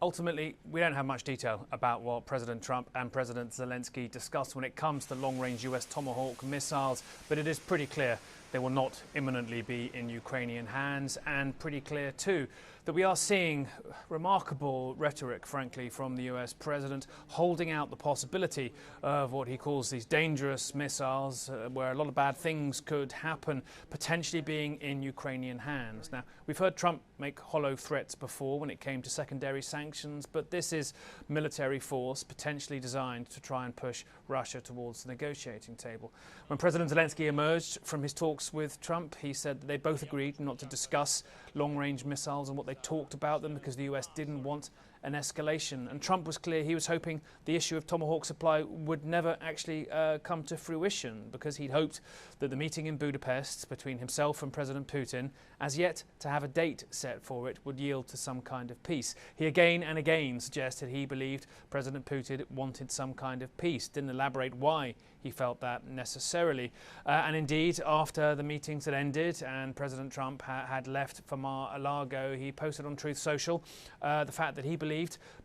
Ultimately, we don't have much detail about what President Trump and President Zelensky discussed when it comes to long-range US Tomahawk missiles, but it is pretty clear they will not imminently be in Ukrainian hands, and pretty clear too that we are seeing remarkable rhetoric, frankly, from the US president, holding out the possibility of what he calls these dangerous missiles, where a lot of bad things could happen, potentially being in Ukrainian hands. Now, we've heard Trump make hollow threats before when it came to secondary sanctions, but this is military force potentially designed to try and push Russia towards the negotiating table. When President Zelensky emerged from his talks with Trump, he said that they both agreed not to discuss long-range missiles and what they talked about them because the US didn't want an escalation. And Trump was clear he was hoping the issue of Tomahawk supply would never actually come to fruition, because he'd hoped that the meeting in Budapest between himself and President Putin, as yet to have a date set for it, would yield to some kind of peace. He again and again suggested he believed President Putin wanted some kind of peace, didn't elaborate why he felt that necessarily. And indeed, after the meetings had ended and President Trump had left for Mar-a-Lago, he posted on Truth Social the fact that he believed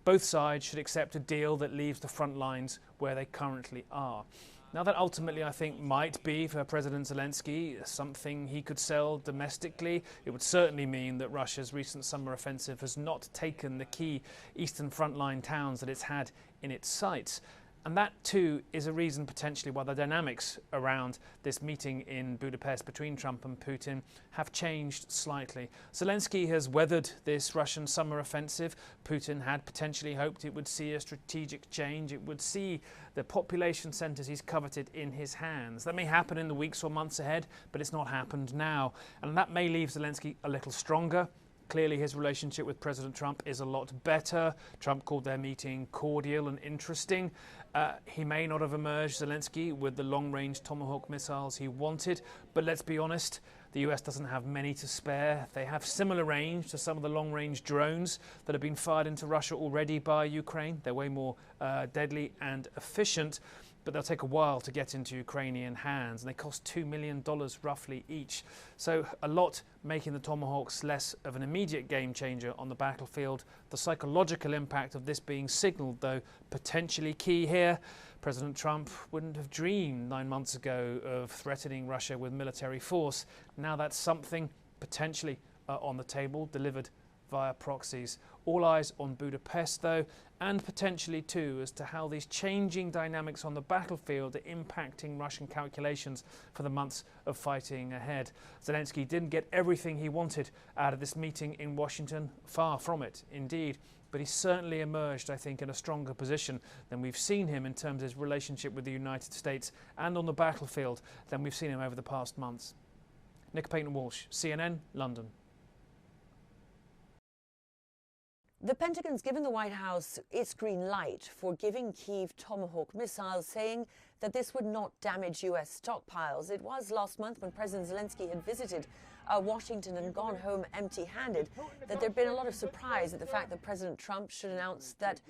both sides should accept a deal that leaves the front lines where they currently are. Now, that ultimately, I think, might be for President Zelensky something he could sell domestically. It would certainly mean that Russia's recent summer offensive has not taken the key eastern frontline towns that it's had in its sights. And that, too, is a reason potentially why the dynamics around this meeting in Budapest between Trump and Putin have changed slightly. Zelensky has weathered this Russian summer offensive. Putin had potentially hoped it would see a strategic change. It would see the population centres he's coveted in his hands. That may happen in the weeks or months ahead, but it's not happened now. And that may leave Zelensky a little stronger. Clearly, his relationship with President Trump is a lot better. Trump called their meeting cordial and interesting. He may not have emerged, Zelensky, with the long-range Tomahawk missiles he wanted, but let's be honest, the US doesn't have many to spare. They have similar range to some of the long-range drones that have been fired into Russia already by Ukraine. They're way more deadly and efficient, but they'll take a while to get into Ukrainian hands, and they cost $2 million roughly each. So a lot making the Tomahawks less of an immediate game changer on the battlefield. The psychological impact of this being signalled, though, potentially key here. President Trump wouldn't have dreamed 9 months ago of threatening Russia with military force. Now that's something potentially on the table, delivered via proxies. All eyes on Budapest, though, and potentially too as to how these changing dynamics on the battlefield are impacting Russian calculations for the months of fighting ahead. Zelensky didn't get everything he wanted out of this meeting in Washington, far from it indeed, but he certainly emerged, I think, in a stronger position than we've seen him in terms of his relationship with the United States and on the battlefield than we've seen him over the past months. Nick Payton-Walsh, CNN, London. The Pentagon's given the White House its green light for giving Kyiv Tomahawk missiles, saying that this would not damage U.S. stockpiles. It was last month when President Zelensky had visited Washington and gone home empty-handed that there'd been a lot of surprise at the fact that President Trump should announce that,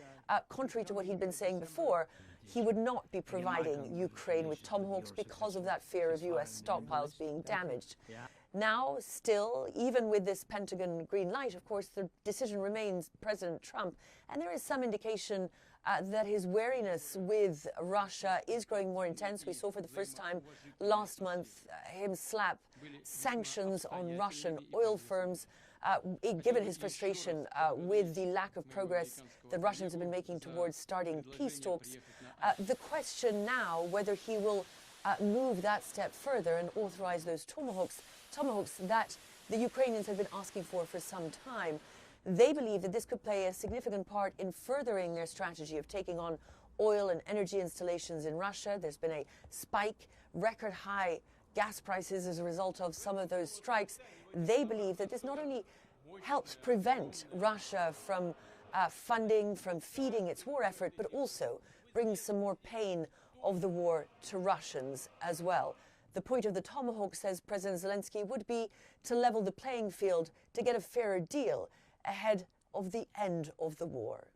contrary to what he'd been saying before, he would not be providing Ukraine with Tomahawks because of that fear of U.S. stockpiles being damaged. Now, still, even with this Pentagon green light, of course, the decision remains President Trump. And there is some indication that his wariness with Russia is growing more intense. We saw for the first time last month him slap sanctions on Russian oil firms, given his frustration with the lack of progress that Russians have been making towards starting peace talks. The question now, whether he will move that step further and authorize those Tomahawks that the Ukrainians have been asking for some time. They believe that this could play a significant part in furthering their strategy of taking on oil and energy installations in Russia. There's been a spike, record high gas prices as a result of some of those strikes. They believe that this not only helps prevent Russia from funding, from feeding its war effort, but also brings some more pain of the war to Russians as well. The point of the Tomahawk, says President Zelensky, would be to level the playing field to get a fairer deal ahead of the end of the war.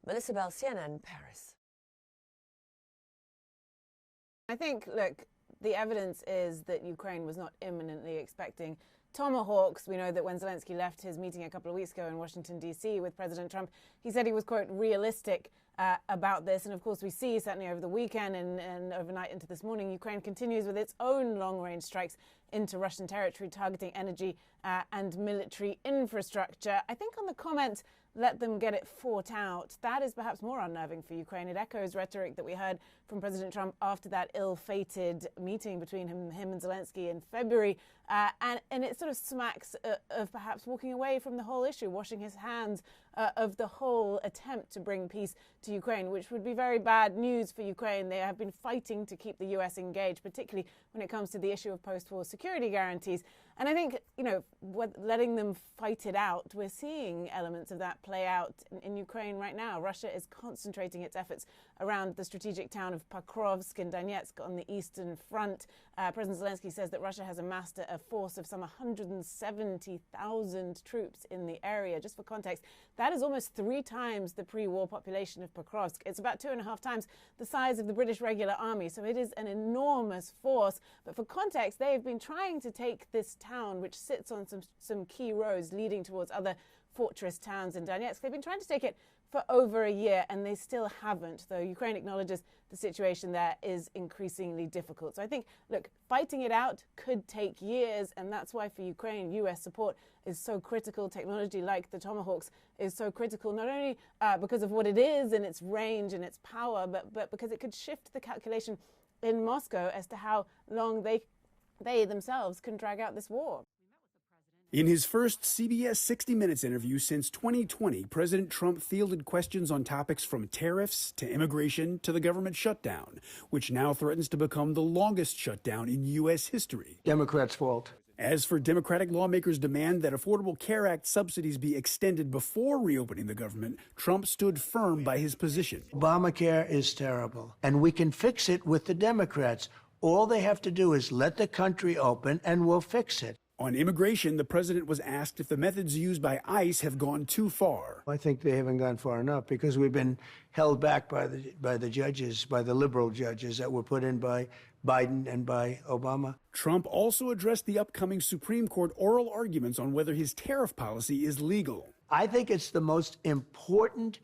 Melissa Bell, CNN, Paris. I think, look, the evidence is that Ukraine was not imminently expecting Tomahawks. We know that when Zelensky left his meeting a couple of weeks ago in Washington, D.C. with President Trump, he said he was, quote, realistic about this. And of course, we see certainly over the weekend and overnight into this morning, Ukraine continues with its own long-range strikes into Russian territory, targeting energy and military infrastructure. I think on the comment, let them get it fought out, that is perhaps more unnerving for Ukraine. It echoes rhetoric that we heard from President Trump after that ill-fated meeting between him and Zelensky in February. And it sort of smacks of perhaps walking away from the whole issue, washing his hands of the whole attempt to bring peace to Ukraine, which would be very bad news for Ukraine. They have been fighting to keep the U.S. engaged, particularly when it comes to the issue of post-war security guarantees. And I think, letting them fight it out, we're seeing elements of that play out in Ukraine right now. Russia is concentrating its efforts around the strategic town of Pokrovsk in Donetsk on the eastern front. President Zelensky says that Russia has amassed a force of some 170,000 troops in the area. Just for context, that is almost 3 times the pre-war population of Pokrovsk. It's about 2.5 times the size of the British regular army, so it is an enormous force. But for context, they've been trying to take this town, which sits on some key roads leading towards other fortress towns in Donetsk. They've been trying to take it for over a year, and they still haven't, though Ukraine acknowledges the situation there is increasingly difficult. So I think, look, fighting it out could take years, and that's why for Ukraine, U.S. support is so critical. Technology like the Tomahawks is so critical, not only because of what it is and its range and its power, but because it could shift the calculation in Moscow as to how long they themselves can drag out this war. In his first CBS 60 Minutes interview since 2020, President Trump fielded questions on topics from tariffs to immigration to the government shutdown, which now threatens to become the longest shutdown in U.S. history. Democrats' fault. As for Democratic lawmakers' demand that Affordable Care Act subsidies be extended before reopening the government, Trump stood firm by his position. Obamacare is terrible, and we can fix it with the Democrats. All they have to do is let the country open, and we'll fix it. On immigration, the president was asked if the methods used by ICE have gone too far. I think they haven't gone far enough because we've been held back by the judges, by the liberal judges that were put in by Biden and by Obama. Trump also addressed the upcoming Supreme Court oral arguments on whether his tariff policy is legal. I think it's the most important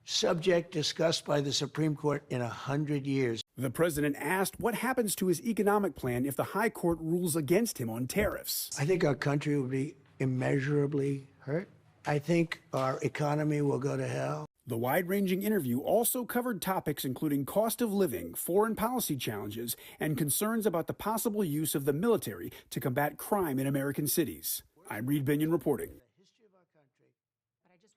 subject discussed by the Supreme Court in 100 years. The president asked what happens to his economic plan if the high court rules against him on tariffs. I think our country will be immeasurably hurt. I think our economy will go to hell. The wide-ranging interview also covered topics including cost of living, foreign policy challenges, and concerns about the possible use of the military to combat crime in American cities. I'm Reed Binion reporting.